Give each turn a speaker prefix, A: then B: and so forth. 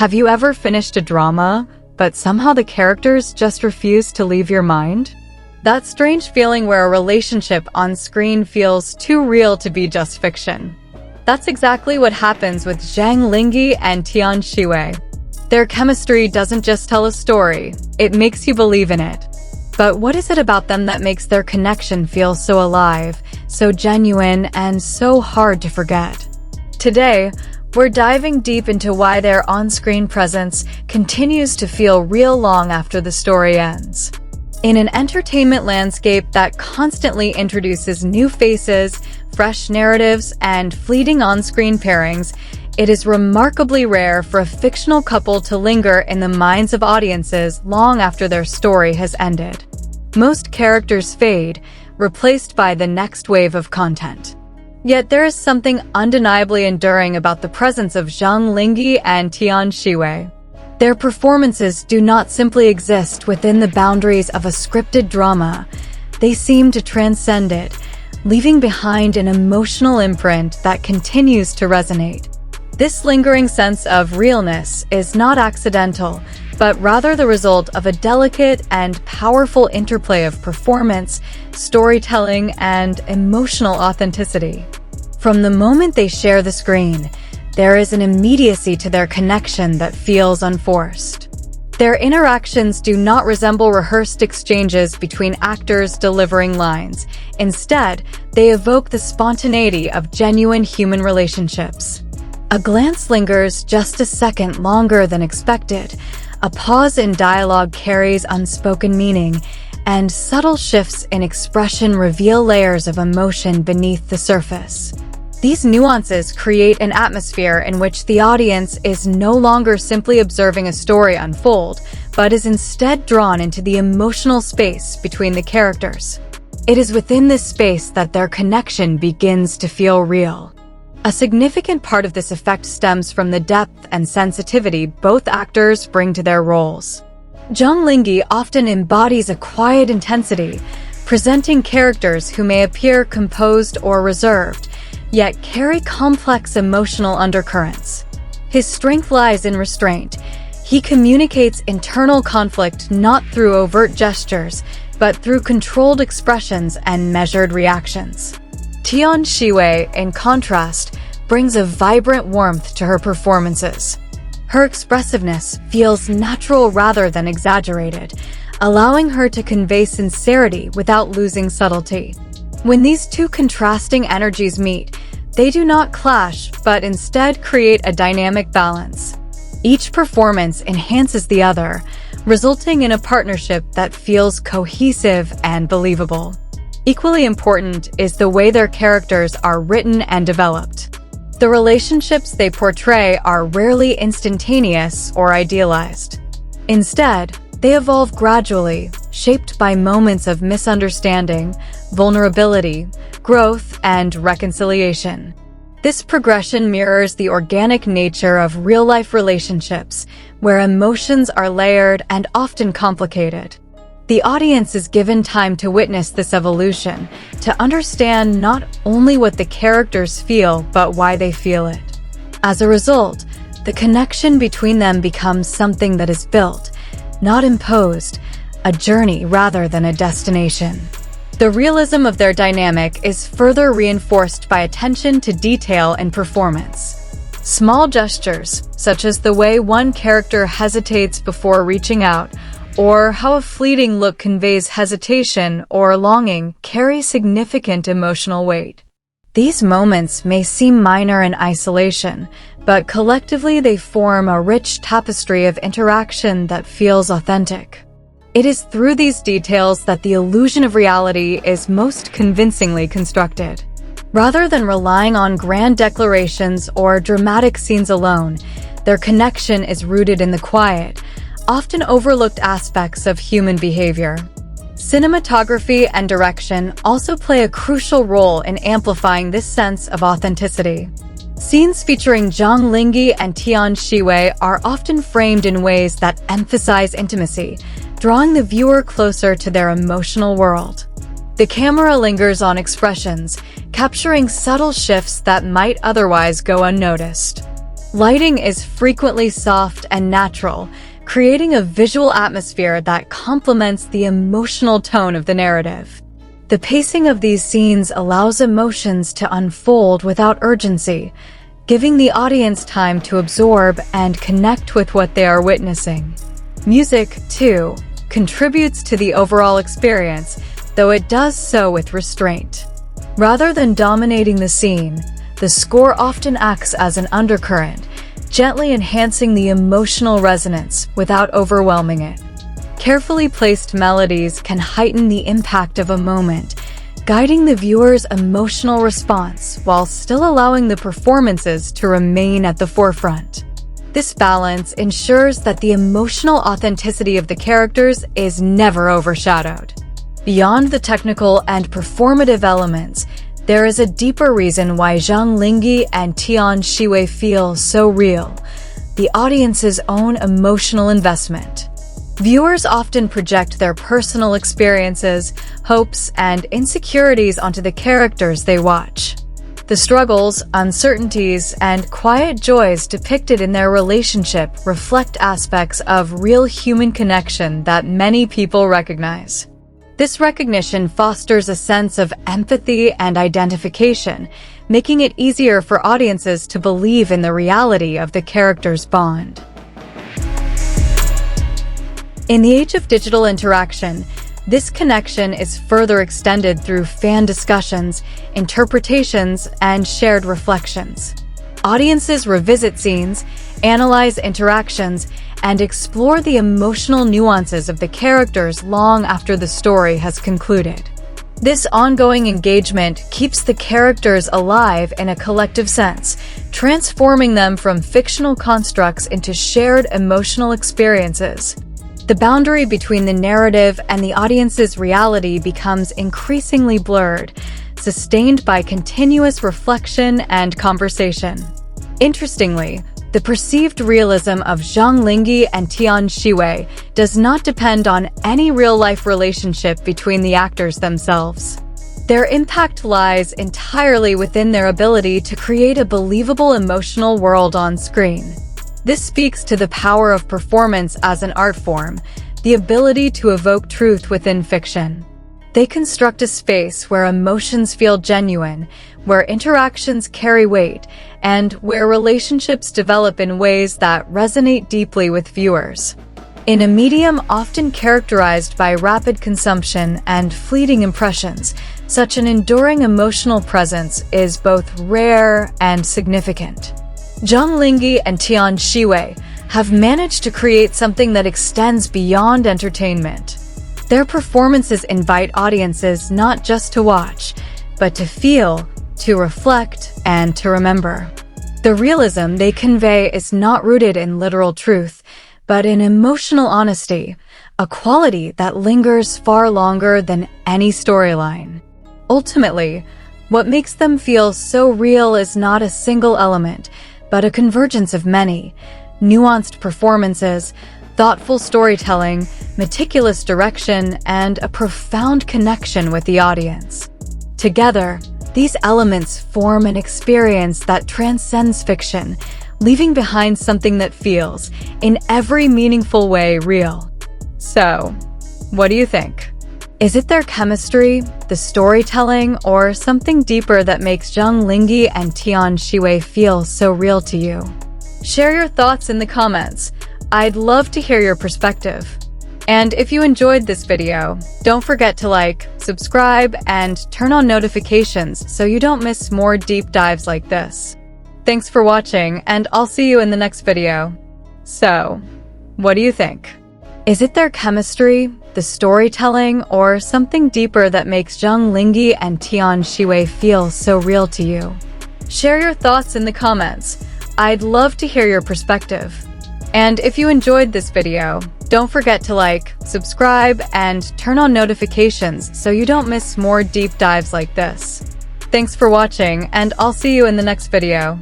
A: Have you ever finished a drama, but somehow the characters just refuse to leave your mind? That strange feeling where a relationship on screen feels too real to be just fiction. That's exactly what happens with Zhang Linghe and Tian Xiwei. Their chemistry doesn't just tell a story, it makes you believe in it. But what is it about them that makes their connection feel so alive, so genuine, and so hard to forget? Today, we're diving deep into why their on-screen presence continues to feel real long after the story ends. In an entertainment landscape that constantly introduces new faces, fresh narratives, and fleeting on-screen pairings, it is remarkably rare for a fictional couple to linger in the minds of audiences long after their story has ended. Most characters fade, replaced by the next wave of content. Yet there is something undeniably enduring about the presence of Zhang Linghe and Tian Xiwei. Their performances do not simply exist within the boundaries of a scripted drama. They seem to transcend it, leaving behind an emotional imprint that continues to resonate. This lingering sense of realness is not accidental, but rather the result of a delicate and powerful interplay of performance, storytelling, and emotional authenticity. From the moment they share the screen, there is an immediacy to their connection that feels unforced. Their interactions do not resemble rehearsed exchanges between actors delivering lines. Instead, they evoke the spontaneity of genuine human relationships. A glance lingers just a second longer than expected. A pause in dialogue carries unspoken meaning, and subtle shifts in expression reveal layers of emotion beneath the surface. These nuances create an atmosphere in which the audience is no longer simply observing a story unfold, but is instead drawn into the emotional space between the characters. It is within this space that their connection begins to feel real. A significant part of this effect stems from the depth and sensitivity both actors bring to their roles. Zhang Linghe often embodies a quiet intensity, presenting characters who may appear composed or reserved, yet carry complex emotional undercurrents. His strength lies in restraint. He communicates internal conflict not through overt gestures, but through controlled expressions and measured reactions. Tian Xiwei, in contrast, brings a vibrant warmth to her performances. Her expressiveness feels natural rather than exaggerated, allowing her to convey sincerity without losing subtlety. When these two contrasting energies meet, they do not clash, but instead create a dynamic balance. Each performance enhances the other, resulting in a partnership that feels cohesive and believable. Equally important is the way their characters are written and developed. The relationships they portray are rarely instantaneous or idealized. Instead, they evolve gradually, shaped by moments of misunderstanding, vulnerability, growth, and reconciliation. This progression mirrors the organic nature of real-life relationships, where emotions are layered and often complicated. The audience is given time to witness this evolution, to understand not only what the characters feel, but why they feel it. As a result, the connection between them becomes something that is built, not imposed, a journey rather than a destination. The realism of their dynamic is further reinforced by attention to detail and performance. Small gestures, such as the way one character hesitates before reaching out, or how a fleeting look conveys hesitation or longing, carry significant emotional weight. These moments may seem minor in isolation, but collectively they form a rich tapestry of interaction that feels authentic. It is through these details that the illusion of reality is most convincingly constructed. Rather than relying on grand declarations or dramatic scenes alone, their connection is rooted in the quiet, often overlooked aspects of human behavior. Cinematography and direction also play a crucial role in amplifying this sense of authenticity. Scenes featuring Zhang Linghe and Tian Xiwei are often framed in ways that emphasize intimacy, drawing the viewer closer to their emotional world. The camera lingers on expressions, capturing subtle shifts that might otherwise go unnoticed. Lighting is frequently soft and natural, creating a visual atmosphere that complements the emotional tone of the narrative. The pacing of these scenes allows emotions to unfold without urgency, giving the audience time to absorb and connect with what they are witnessing. Music, too, contributes to the overall experience, though it does so with restraint. Rather than dominating the scene, the score often acts as an undercurrent, gently enhancing the emotional resonance without overwhelming it. Carefully placed melodies can heighten the impact of a moment, guiding the viewer's emotional response while still allowing the performances to remain at the forefront. This balance ensures that the emotional authenticity of the characters is never overshadowed. Beyond the technical and performative elements, there is a deeper reason why Zhang Linghe and Tian Xiwei feel so real: the audience's own emotional investment. Viewers often project their personal experiences, hopes, and insecurities onto the characters they watch. The struggles, uncertainties, and quiet joys depicted in their relationship reflect aspects of real human connection that many people recognize. This recognition fosters a sense of empathy and identification, making it easier for audiences to believe in the reality of the characters' bond. In the age of digital interaction, this connection is further extended through fan discussions, interpretations, and shared reflections. Audiences revisit scenes, analyze interactions, and explore the emotional nuances of the characters long after the story has concluded. This ongoing engagement keeps the characters alive in a collective sense, transforming them from fictional constructs into shared emotional experiences. The boundary between the narrative and the audience's reality becomes increasingly blurred, sustained by continuous reflection and conversation. Interestingly, the perceived realism of Zhang Linghe and Tian Xiwei does not depend on any real-life relationship between the actors themselves. Their impact lies entirely within their ability to create a believable emotional world on screen. This speaks to the power of performance as an art form, the ability to evoke truth within fiction. They construct a space where emotions feel genuine, where interactions carry weight, and where relationships develop in ways that resonate deeply with viewers. In a medium often characterized by rapid consumption and fleeting impressions, such an enduring emotional presence is both rare and significant. Zhang Linghe and Tian Xiwei have managed to create something that extends beyond entertainment. Their performances invite audiences not just to watch, but to feel, to reflect, and to remember. The realism they convey is not rooted in literal truth, but in emotional honesty, a quality that lingers far longer than any storyline. Ultimately, what makes them feel so real is not a single element, but a convergence of many: nuanced performances, thoughtful storytelling, meticulous direction, and a profound connection with the audience. Together, these elements form an experience that transcends fiction, leaving behind something that feels, in every meaningful way, real. So, what do you think? Is it their chemistry, the storytelling, or something deeper that makes Zhang Linghe and Tian Xiwei feel so real to you? Share your thoughts in the comments. I'd love to hear your perspective. And if you enjoyed this video, don't forget to like, subscribe, and turn on notifications so you don't miss more deep dives like this. Thanks for watching, and I'll see you in the next video. So, what do you think? Is it their chemistry, the storytelling, or something deeper that makes Zhang Linghe and Tian Xiwei feel so real to you? Share your thoughts in the comments. I'd love to hear your perspective. And if you enjoyed this video, don't forget to like, subscribe, and turn on notifications so you don't miss more deep dives like this. Thanks for watching, and I'll see you in the next video.